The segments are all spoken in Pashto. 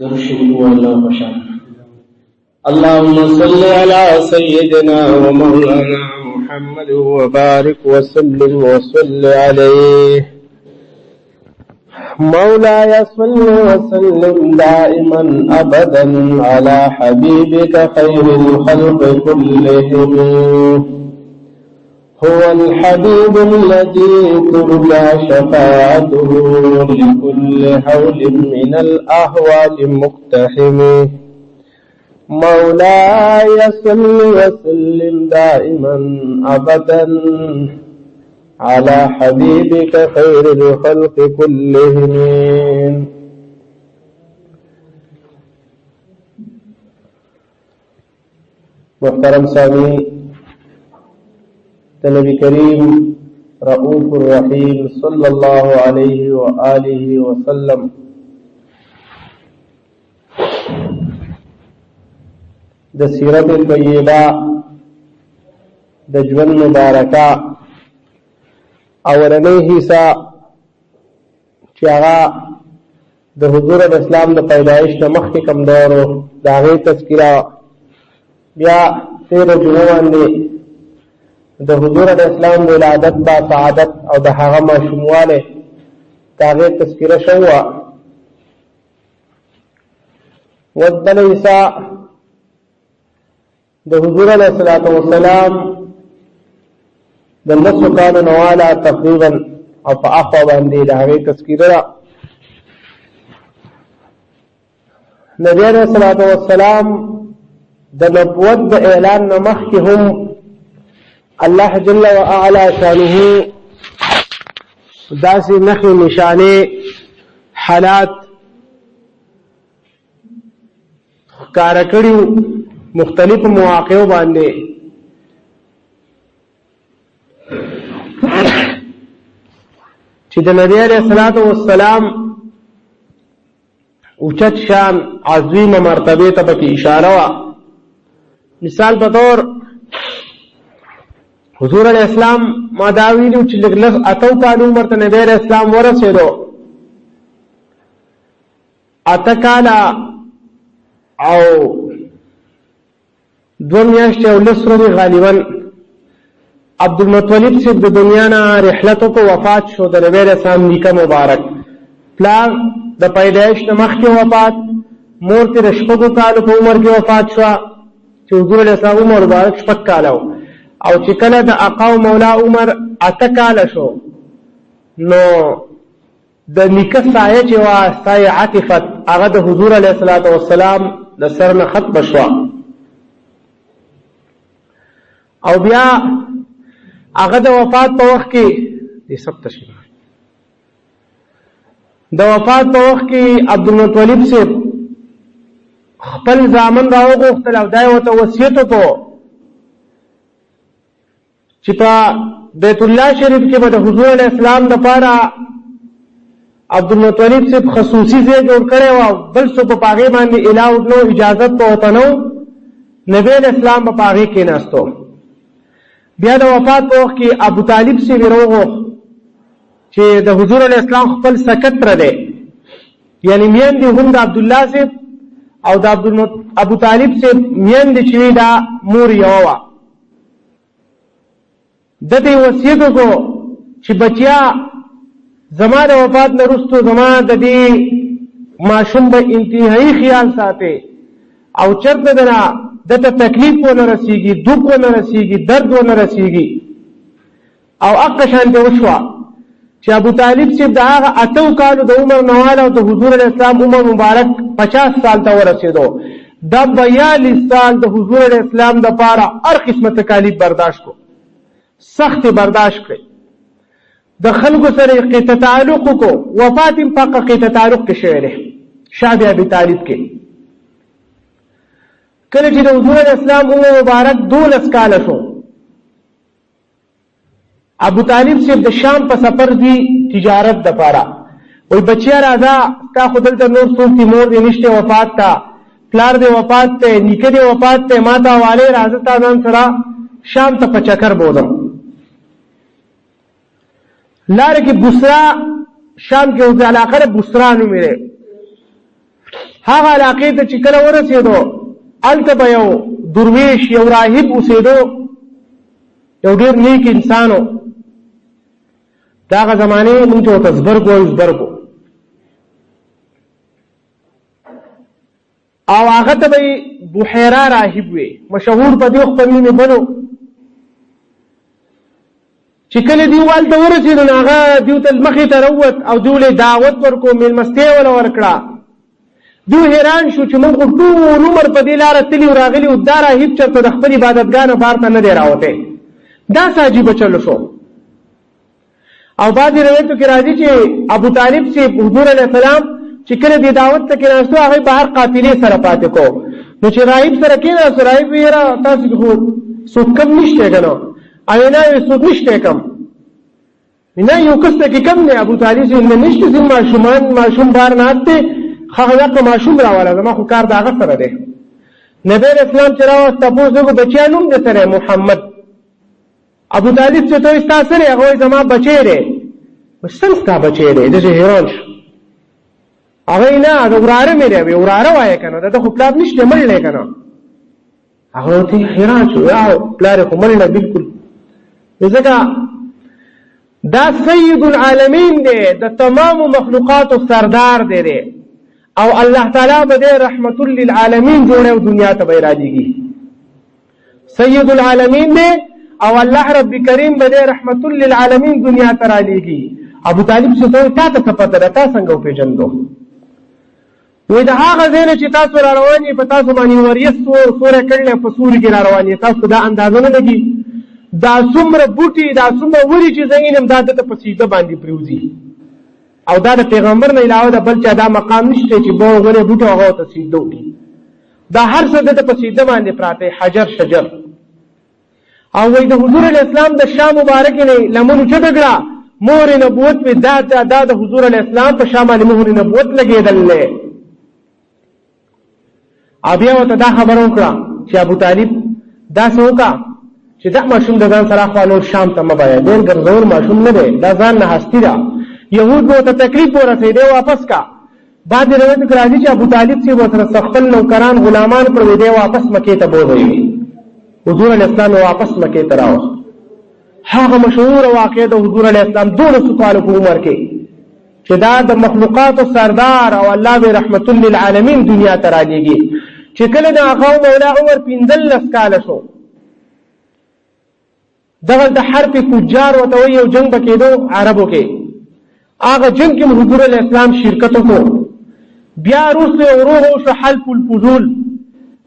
درشو الله خوشان. اللهم صل على سيدنا ومولانا محمد وبارك وسلم وصل عليه. مولاي صل وسلم دائما ابدا على حبيبك خير الخلق كلهم. هو الحبيب الذي ترجى شفاعته لكل هول من الأهوال مقتحم. مولاي صل وسلم دائما أبدا على حبيبك خير الخلق كلهم. محترم سامعین، نبی کریم رؤوف الرحیم صلی اللہ علیہ وآلہ وسلم د سیرت طیبہ د ژوند مبارکه اولنی حصہ چې هغه د حضور اسلام د پیدایش نه مخکې کوم دور و د هغې تذکره، بیا 13 جمعه باندې د حضور اسلام ولادت با سعادت او د هغه ماشومواله د هغې تذکره شوه. وبل عیسی د حضور علیه السلام د 9 کالو نه واله تقریبا او په اخوا باندې د هغې تذکره ده. نبی علیه السلام د نبوت د اعلان نه مخکې هم الله جل وعلا شانه داسې نښې نشانې حالات ښکاره کړي مختلف مواقعو باندې چې د نبی علیه السلام اوچت شان عظیمه مرتبه ته پکې اشاره وه. مثال په طور حضور علیہ السلام ما دا ویلو چې لږ 8 کال عمر ته نبی علیہ السلام ورسېدو، 8 کاله او 2 میاشتې او 10 ورځې غالبا عبدالمطلب صاحب د دنیا نه رحلت وکړو، وفات شو. د نبی علیہ السلام نیکه مبارک پلار د پیدایش نه مخکې وفات، مور ترې د 6 کالو په عمر کې وفات شوه چې حضور علیہ السلام عمر مبارک 6 کاله و. او چې کله د آقا او مولا عمر 8 کاله شو نو د نیکه سایه چې وه سایه عاطفت هغه د حضور علیه السلام د سر نه ختمه شوه. او بیا هغه د وفات په وخت کې عبدالمطلب صاحب خپل زامن راوغوښتل او دا یې ورته وصیت وکړو چې په بیت الله شریف کې به د حضور علیه السلام دپاره عبدالمطلب صاحب خصوصي ځای جوړ کړی و، بل څوک په هغې باندې الاؤډ نه و، اجازت په ورته نه و. نبی علیه السلام به په هغې کېناستو. بیا د وفات په وخت کې ابوطالب صاحب یې راوغوښت چې د حضور علیه السلام خپل سکت پردی، یعنې میندې هم د عبدالله صاحب او د ابوطالب صاحب میندې چې وي دا مور یوه وه. دته وصیت وکړو چې بچیا زما د وفات نه وروسته زما د دې ماشوم به انتهایی خیال ساتي او چېرته دته تکلیف ونه رسېږي، دوک ونه رسېږي، درد ونه رسېږي. او هغه شانتې وشوه چې ابوطالب صاحب د هغه 8 کالو د عمر نه واله او د حضور علیه السلام عمر مبارک 50 سال ته ورسېدو. دا 42 سال د حضور علیه السلام دپاره هر قسمه تکالیف برداشت کړو، سخت برداشت کړي، د خلکو سره قطع تعلق وکړو. وفات یې په قطع تعلق کې شوی دی، شعب ابي طالب کې. کله چې د حضور علیه السلام عمر مبارک 12 کاله شو، ابوطالب صاحب د شام په سفر دی تجارت دپاره. وایي بچیا راځه تا خو دلته نور څوک دي، مور دې نشته وفات ته، پلار دې وفات دی، نیکه دې وفات دی، ما ته حوالې راځه تا ځان سره شام ته په چکر بولم. لاره کې بصره شام کې اوس علاقه ده بصره نوم یې دی. هغه علاقې ته چې کله ورسېدو هلته به یو درویش یو راهب اوسېدو، یو ډېر نیک انسان و. د هغه زمانې موږ ته ورته زبرګ وایو، زبرګ. او هغه ته به بحیره راهب وي، مشهور په دې خپل نوم یې بنو. چې کله دیو هلته ورسېدو نو هغه دیو ته مخې ته راووت او دیو له دعوت ورکړو، مېلمستیا وله ورکړه. دیو حیران شو چې موږ خو ټول عمر په دې لاره تلي او راغلي او دا راهب چېرته د خپل عبادتګاه نه بار ته نه دی راوتی، دا څه عجیبه چلو شو. او بعضې روایتو کې راځي چې ابو طالب صاحب حضور علیه السلام چې کله دې دعوت ته کېناستو هغه بهر قافلې سره پاتې کو. نو چې راهب سره کېناستو، راهب ویې یاره تاسو کې خو څوک کم نشته که نه؟ او نه څوک نشته کم، نه یو کس ته کې کم دی. ابو طالب صاحب نه نشته، ځینې ماشوم بار ناست دی، هغه دغه ماشوم راوله، زما خو کار د هغه سره دی. نبی علیه السلام چې راوست تپوس وکړو بچیا نوم دی سره محمد. ابو طالب چې ته وایي ستا سره هغه وایي زما بچی دی. څنګه ستا بچی دی؟ ده چې حیران شو. هغه یې نه د وراره مې دی. وراره وایه که نه، د ده خو پلار نشته، مړ دی که نه. هغه ورته حیران شو، یا پلار یې خو مړ دی بلکل. ځکه دا سید العالمین دی، د تمامو مخلوقاتو سردار دی او الله تعالی به دی رحمت للعالمین جوړه او دنیا ته به راځيږي. سید العالمین دی او الله رب کریم به دی رحمت للعالمین دنیا ته راځيږي. ابو طالب څه ته تا ته پته ده، تا څنګه وپېژندو؟ وایي د هغه ځای نه چې تاسو را روان یې په تاسو باندې وریځ سوری کړلی، په سوري کې را روان یې، تاسو دا اندازه نه لګي دا څومره بوټي دا څومره وري چې زه ینم دا دته په سیده باندې پرېوځي. او دا د پیغمبر نه علاوه د بل چا دا مقام نشته چې به غوړې بوټي هغه ته سیده وکړي. دا هر څه دته په سیده باندې پراته، حجر شجر. او وایي د حضور علیه السلام د شام مبارک نه لمن اوچته کړه، مهر نبوت مې دا د حضور علیه السلام په شا باندې مهر نبوت لګېدل دی. او بیا ورته دا خبره وکړه چې ابو طالب داسې وکړه چې دا ماشوم د ځان سره خوا نور شام ته مه بایه، ډېر ګرځول ماشوم نه دی، دا ځان نه هستي ده. یهود به ورته تکلیف ورسېدی، واپس کا. بعضې روایتو کې راځي چې ابو طالب صاحب ورسره خپل نوکران غلامان کړل، دی واپس مکې ته بوځوي. حضور علیه السلام واپس مکې ته راوست. هغه مشهوره واقعه د حضور علیه السلام 200 کالو په عمر کې چې دا د مخلوقاتو سردار او الله به رحمت للعالمین دنیا ته رالیږي. چې کله د هغه مولا عمر 15 کاله شو، دغلته حرب فجار ورته وایي، یو جنګ به کېدو عربو کې. هغه جنګ کې حضور علیه السلام شرکت وکړو. بیا وروسته یو روغ وشو حلف الفضول،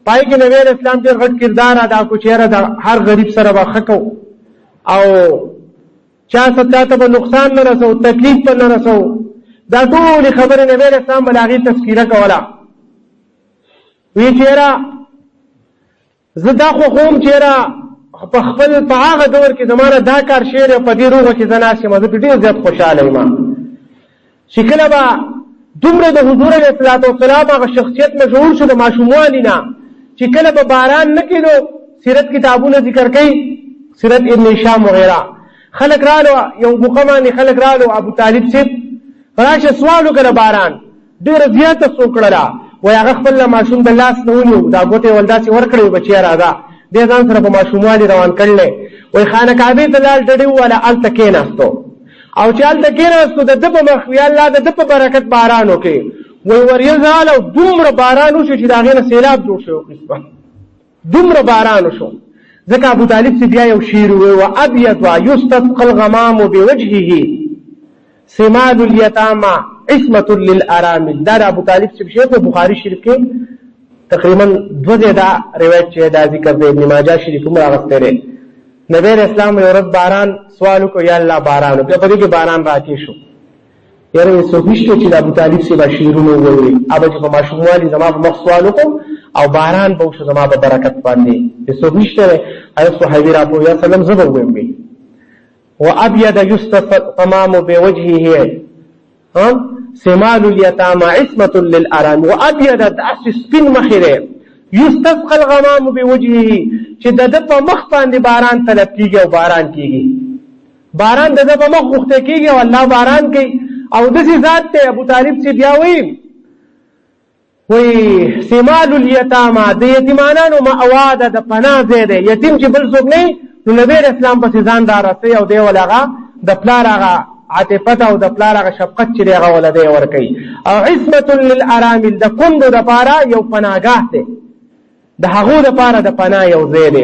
پای کې نبی علیه السلام ډېر غټ کردار ادا کړو چې یاره د هر غریب سره به ښه کوو او چا ته به نقصان نه رسو، تکلیف به نه رسو. دا ټولې خبرې نبی علیه السلام به د هغې تذکیره کوله. وی چې یاره زه دا خوښوم چې یاره په خپل په هغه دور کې زما نه دا کار شعر په دې روغه کې زه ناست یم، زه پرې ډېر زیات خوشحاله یم. چې کله به دومره د حضور علیه السلام هغه شخصیت مشهور شو د ماشوموالي نه، چې کله به باران نه کېدو، سیرت کتابونه ذکر کوي، سیرت ابن هشام وغیره. خلک رالو، یو موقع باندې خلک رالو، ابو طالب صاحب راشه سوال وکړه باران ډېره زیاته څو کړله. وایي هغه خپل ماشوم د لاس نه ونیو، دا ګوتې ول داسې ورکړې بچیه راځه، دې ځان سره په ماشوموالي روان کړلی. وایي خانه کعبې ته لاړ، ډډې وواله، هلته کېناستو. او چې هلته کېناستو د ده په مخ یا الله د ده په برکت باران وکړي. وایي وریځ راغله او دومره باران وشو چې د هغې نه سیلاب جوړ شو، قسمه دومره باران وشو. ځکه ابو طالب چې بیا یو شعر ووایي، وابیض یستسقى الغمام بوجهه سماد الیتامى عصمة للارامل. دا د ابو طالب چې شعر په بخاري شریف کې تقریبا 2 ځای دا روایت چې دا ذکر دی، ابن ماجه شریف هم راغستی دی. نبی علیه السلام یو ورځ باران سوال وکړو، یا الله باران وکړه، په دې کې باران راکې شو. یاره څوک نشته چې د ابو طالب صاحب شعرونه وواوري، هغه چې په ماشوموالي زما په مخ سوال وکړم او باران به وشو زما په برکت باندې، څوک نشته دی. هغه صحابي راپور یا سلم زه به ووایم. وابيض يستسقى الغمام بوجهه سمال الیتامى عصمة للارامل. وابيض داسې سپین مخې دی، یستسقى الغمام بوجهه چې د ده په مخ باندې باران طلب کېږي او باران کېږي. باران د ده په مخ غوښته کېږي او الله باران کوي. او داسې ذات دی ابو طالب چې بیا وی سمال الیتاما د یتیمانانو مأوا ده، د پناه ځای دی. یتیم چې بل څوک نه نو نبی اسلام پسې ځان دارسي او دی ول هغه د پلار هغه عاطفت او د پلار هغه شفقت چې هغه ول دی ورکوي. او عصمة للارامل د کندو د پاره یو پناهګاه دی، د هغو د پاره د پناه یو ځای دی.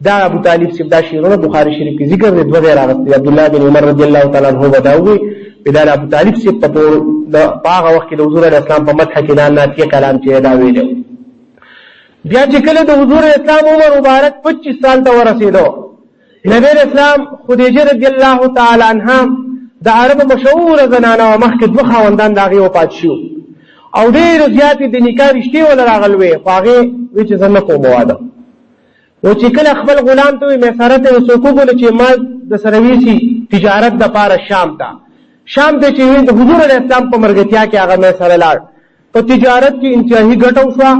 دا ابو طالب صاحب دا شیرونه بخاری شریف کې ذکر دی، دوه ځای راغلي. عبد الله بن عمر رضی الله تعالی عنہ بداوی بدار ابو طالب صاحب په د هغه وخت کې د حضور اسلام په مدح کې دا ناتیه کلام چې دا ویلو. بیا چې کله د حضور اسلام عمر مبارک 25 سال ته ورسېدو، نبی اسلام خدیجه رضی الله تعالی عنها د عرب مشهور زنانه او مخکې دوه خاوندان داغي وفات شو او ډېر زیات د نکاح رشتې ول راغلوي. هغه وی چې زنه کوم واده او چې کله خپل غلام ته مې سره ته وسوکو بوله چې ما د سرویسي تجارت د پاره شام ته چې د حضور اسلام په مرګتیا کې هغه مې سره لاړ. په تجارت کې انتهایی ګټو شو،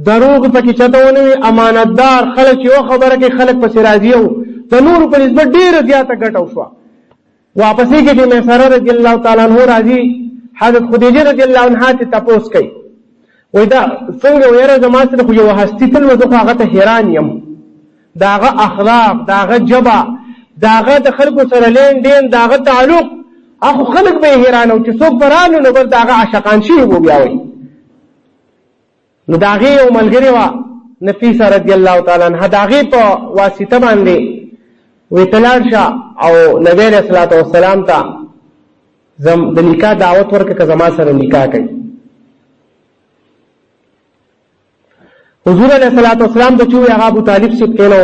دروغ پکې چتهونه، امانتدار خلک یو خبره کې خلک پسې راځي او د نور په نسبت ډېر زیاته ګټو شو. واپسې کې چې مې سره رضی الله تعالی عنہ راځي، حضرت خدیجه رضی الله عنها ته تپوس کوي، وای دا څنګه ویره زما سره خو یو هستی تل وځو هغه ته حیران یم، داغه اخلاق، داغه جبا، داغه د خلکو سره لین دین، داغه تعلق، اخو خلک به حیران او چې څوک برانو نو بل داغه عاشقان شي وو بیا وي. نو داغه یو ملګری وا نفیسه رضی الله تعالی عنها داغه په واسطه باندې وی تلار شاه او نبی علیہ الصلوۃ والسلام ته د نکاح دعوت ورکړه زما سره نکاح کوي. حضور علیہ الصلوۃ والسلام د چوي هغه ابو طالب څخه کینو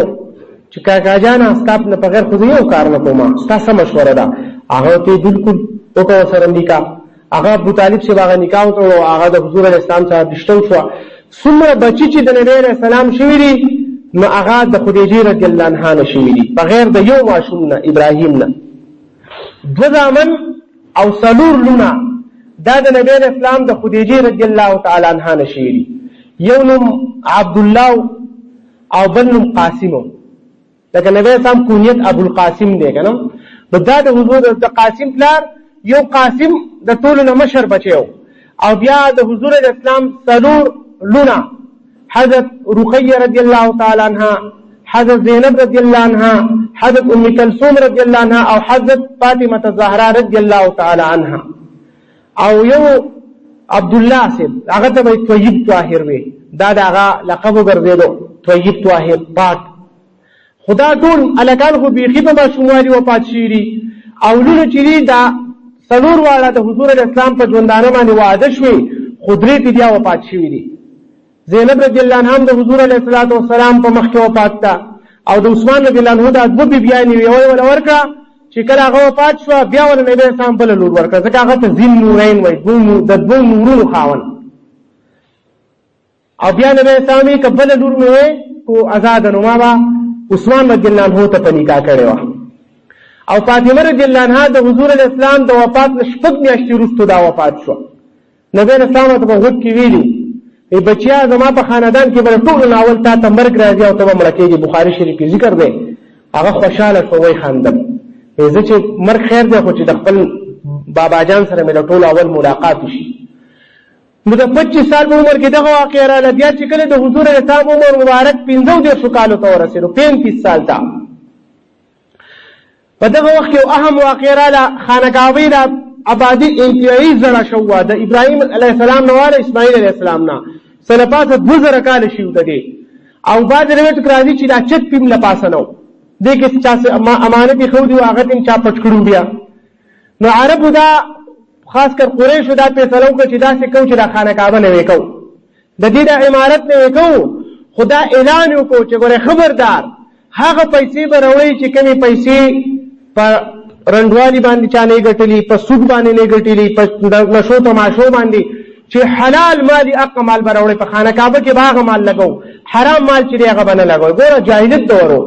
چې کاکا جان استاپ نه بغیر خو یو کار نه کوم، تاسو مشوره ده. هغه ته بالکل وکړه سره نکاح. هغه ابو طالب څخه هغه نکاح وکړو، هغه د حضور علیہ السلام سره دشتو شو. څومره بچی چې د نبی علیہ السلام شوی دي نو هغه د خدیجه رضی الله عنها نشوی دي بغیر د یو ماشوم نه، ابراهیم نه. دو زامن او سلور لونه دا د نبی علیہ السلام د خدیجه رضی الله تعالی عنها نشوی دي. یو نوم عبد الله او بل نوم قاسم، لکه نبی اسلام کونیت ابو القاسم دی کنه. دا د حضور د قاسم پلار یو قاسم د ټولو نه مشر بچیو. او بیا د حضور اسلام سلور لونه حضرت رقیہ رضی اللہ تعالی عنہ، حضرت زینب رضی اللہ عنہ، حضرت ام کلثوم رضی اللہ عنہ او حضرت فاطمہ الزہرا رضی اللہ تعالی عنہ. او یو عبد الله سید هغه ته طیب طاهر وی، دا هغه لقب ګرځیدو طیب طاهر پاک. خدا ټول الکان خو بیخی په ماشوموالي وفات شيری او لونو چری دا سلور واړه د حضور اسلام په ژوندانه باندې وعده شوی، خدري ته بیا وفات شوی دي. زینب رضی الله عنها د حضور علیه الصلاۃ والسلام په مخ کې وفات تا او د عثمان رضی الله عنه د ابو بیان وی ول ورکړه چې کله هغه وفات شو بیا ول نبی اسلام بل لور ورکړه، ځکه هغه ته ذل نورین وای، د دوه نورونو خاون. او بیا نبی اسلام یې قبل لور مې کو آزاد نوما با عثمان رضی الله عنه ته نکاح کړو. او فاطمه رضی الله عنها د حضور اسلام د وفات نشپک میاشتې وروسته دا وفات شو. نبی اسلام ته په وخت کې ویلي ای بچیا زما په خاندان کې بل ټول ناول تا ته مرګ راځي او ته مړ کېږي. بخاری شریف کې ذکر دی. هغه خوشاله شوی خاندان زه چې مرګ خیر دی خو چې د خپل بابا جان سره مې ټول اول ملاقات شي. نو د 25 سال عمر کې دغه واقعه را بیا چې کله د حضور اسلام عمر مبارک 15 کالو ته ورسېدو، 35 سال تا په دغه وخت کې اهم واقعه را خانقاوی را آبادی انتهایی زړه شو د ابراهیم علیه السلام نو واره اسماعیل علیه السلام نه سره پاسه 2000 کال شي ودی. او بعد روایت راځي چې دا چت پیم لپاسه نو د کې چا امانت خو دی هغه تم چا پټ کړو بیا. نو عربو دا خاص کر قریش دا فیصله وکړه چې دا څه کو چې دا خانقاه نه وکاو، د دې د عمارت نه وکاو. خدا اعلان وکړو چې ګوره خبردار هغه پیسې بروي چې کمی پیسې په رندوالي باندې چا نه ګټلي، په سود باندې نه ګټلي، په نشو تماشو باندې چې حلال مال اق مال بروي په خانقاه کې باغ مال لګو، حرام مال چې هغه باندې لګو. ګوره جاهلیت دورو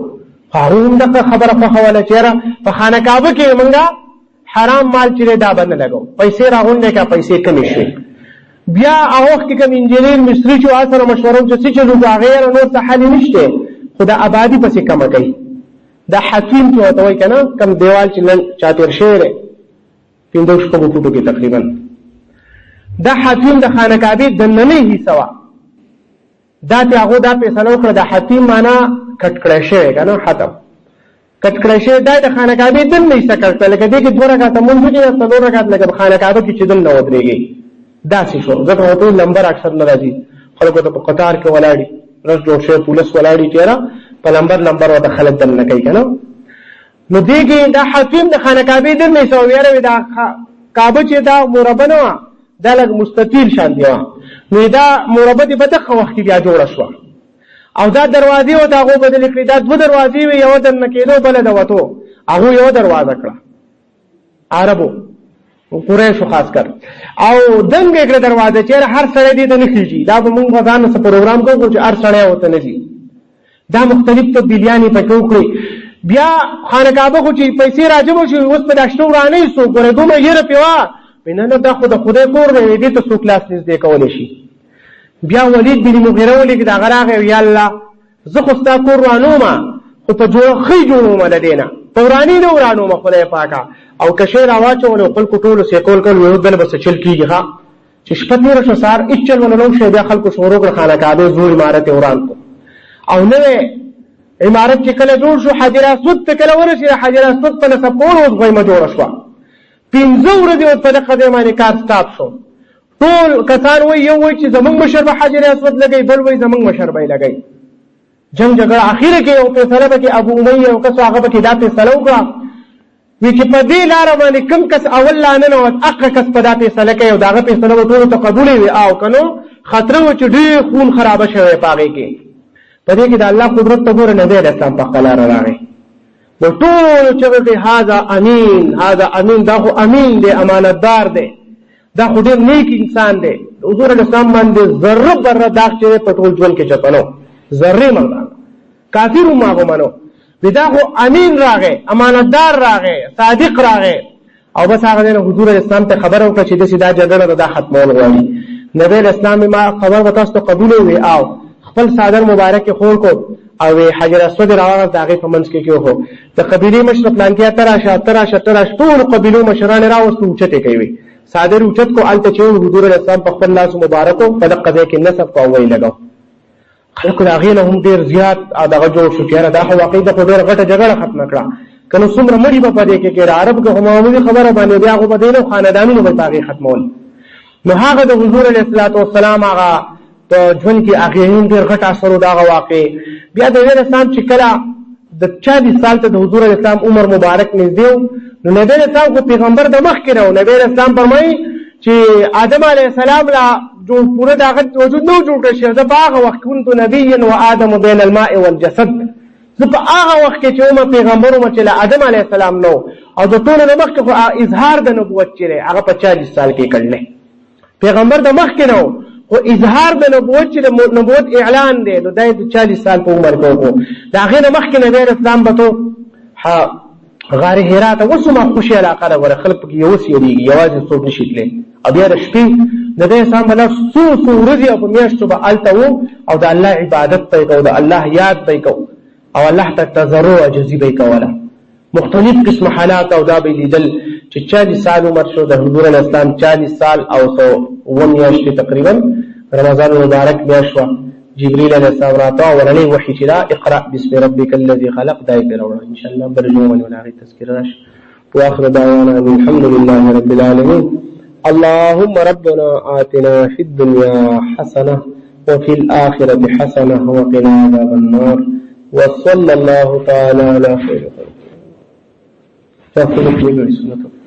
هغه دغه خبره په حواله چیرې په خانقاه کې منګه حرام مال چې دا باندې لګو، پیسې راغونډه کا پیسې کمی شي. بیا هغه وخت کې کوم انجینیر مستری چې اثر مشورو چې څه چلو غیر نور څه حل نشته، خدا آبادی پسې کم کوي. دا حکیم چې وته وای کنه کم دیوال چې نن چاتر شعر 15 فوټو کې تقریبا دا حتیم د خانه کعبې د نننۍ حصه وه دا ته هغو دا فیصله وکړه د حتیم معنا کټ کړی شوی که نه حتم کټ کړی شوی دا د خانه کعبې دننه حصه کټ کړه لکه دې کې 2 رکعته مونځ وکړي یا 4 رکعت لکه خانه کعبه کې چې دننه ودرېږي داسې شو ځکه ورته نمبر اکثر نه راځي خلکو ته په قطار کې ولاړي رس جوړ شوی پولیس ولاړي چېره په نمبر ورته خلک دننه کوي که نه نو دې کې دا حتیم د خانه کعبې دننه حصه وه یاره دا کعبه چې دا مربع نه وه دا لږ مستطیل شانتې وه نو دا مربع دې په دغه وخت کې بیا جوړه شوه او دا دروازې ورته هغو بدلې کړې دا 2 دروازې وې یوه دننه کېدو بله د وتو هغو یوه دروازه کړه عربو قریشو خاص کر او دنګ یې کړه دروازه چې هر سړی دې ته نه خېږي دا به مونږ ځان څه پروګرام کوو چې هر سړی ورته نه ځي دا مختلف تبدیلیان یې پکې وکړې بیا خانه کعبه خو چې پیسې راجمع شوې اوس په دا شته ورانۍ څوک ګورې دومره یېره پې وه نه نه دا خو د خدای کور دی دې ته څوک لاس نږدې کولی شي بیا ولید بن مغیره ولېږي هغه راغی یا الله زه خو ستا کور رانومه خو په ښۍ جوړومه د دې نه په وراني نه ورانومه خدای پاکه او که شی راواچول او خلکو ټولو سیکول کول ویل بله به څه چل کېږي ښه چې شپه تېره شوه سهار هېڅ چل ونه نه وشی بیا خلکو شروع کړه خانه کعبې زوړ عمارت یې وران کړو او نوی عمارت چې کله جوړ شو حجر اسود ته کله ورسېده حجر اسود په نصب کولو اوس غیمه جوړه شوه 15 ورځې اوس په دغه ځای باندې کار سټاپ شو ټول کسان وایي یو وایي چې زمونږ مشر به حجر اسود لګوي بل وایي زمونږ مشر به یې لګوي جنګ جګړه اخیره کې یو فیصله به کې ابو امیه یو کس هغه به کې دا فیصله وکړه وی چې په دې لاره باندې کوم کس اول لا ننوت هغه کس په دا فیصله کوي او د هغه فیصله به ټولو ته قبولې وي او که نو خطره و چې ډېر خون خرابه شوی په هغې کې په دې کې د الله قدرت ته ګوره نبی علیه السلام په خپله لاره راغی نو ټولو چغې کوي هذا امین دا خو امین دی امانتدار دی دا خو ډېر نیک انسان دی د حضور علیه السلام باندې ذره بره داغ چې دی په ټول ژوند کې چپه نو ذرې مردان کافر هم هغه منو دا خو امین راغی امانتدار راغی صادق راغی او بس هغه دی حضور علیه السلام ته خبره وکړه چې داسې دا جګړه ده دا ختمول غواړي نبی علیه السلام ما خبر به تاسو ته قبولې وي او خپل صادر مبارک یې خور کو او حجر اسود راوغست د هغې په منځ کې کېښو د قبیلې مشر پلانکیا ته راشه ټولو قبیلو مشران یې راوستو اوچت یې کوي صادر اوچت کو هلته چې حضور علیه السلام په خپل لاسو مبارکو په دغه ځای کې نصب کو او ویې لګو خلکو د هغې نه هم ډېر زیات دغه جوړ شو چې یاره دا خو واقعي ده خو ډېره غټه جګړه ختمه کړه که نو څومره مړي به په دې کې کېده عرب که خو معمولي خبره باندې بیا خو به دی نه خاندانونو به په هغې ختمول نو هغه د حضور علیه السلام هغه په ژوند کې هغې هم ډېر غټ اثر و د هغه واقع بیا د نبي اسلام چې کله د 40 سال ته د حضور علیه السلام عمر مبارک نږدې و نو نبي اسلام خو پیغمبر د مخکې نه و نبي اسلام فرمایي چې آدم علیه السلام لا پوره د هغه وجود نه و جوړ کړی شوی زه په هغه وخت كنت نبیا و آدم بین الماء والجسد زه په هغه وخت کې چې ومه پیغمبر ومه چې له آدم علیه السلام نه او د ټولو نه مخکې خو اظهار د نبوت چې دی هغه په 40 سال کې کړلی پیغمبر د مخکې نه و خو اظهار د نبوت چې د نبوت اعلان دی نو دا یې د 40 سال په عمر کې وکړو د هغې نه مخکې نبی اسلام به تو غار حرا ته اوس هم خوشي علاقه ده ګوره خلک پکې یو اوس یېرېږي یوازې څوک نه شي تللی او بیا د شپې نبی اسلام به څو ورځې او په میاشتو به هلته و او د الله عبادت به یې کوو د الله یاد به یې کوو او الله ته تضرع عجزي به یې کوله مختلف قسم حالات او دا به یې لیدل چې 40 سال عمر شو د حضور علیه السلام 40 سال او 100 میاشتې تقریبا رمضان مبارک میاشت وه جبريل عليه السلام راته ولني وحي چې دا اقرأ باسم ربك الذي خلق دای په راوړه ان شاء الله برجومن ولا غي تذکر راش واخر دعوانا الحمد لله رب العالمين اللهم ربنا آتنا في الدنيا حسنة وفي الآخرة حسنة وقنا عذاب النار وصلى الله تعالى على خير خلقه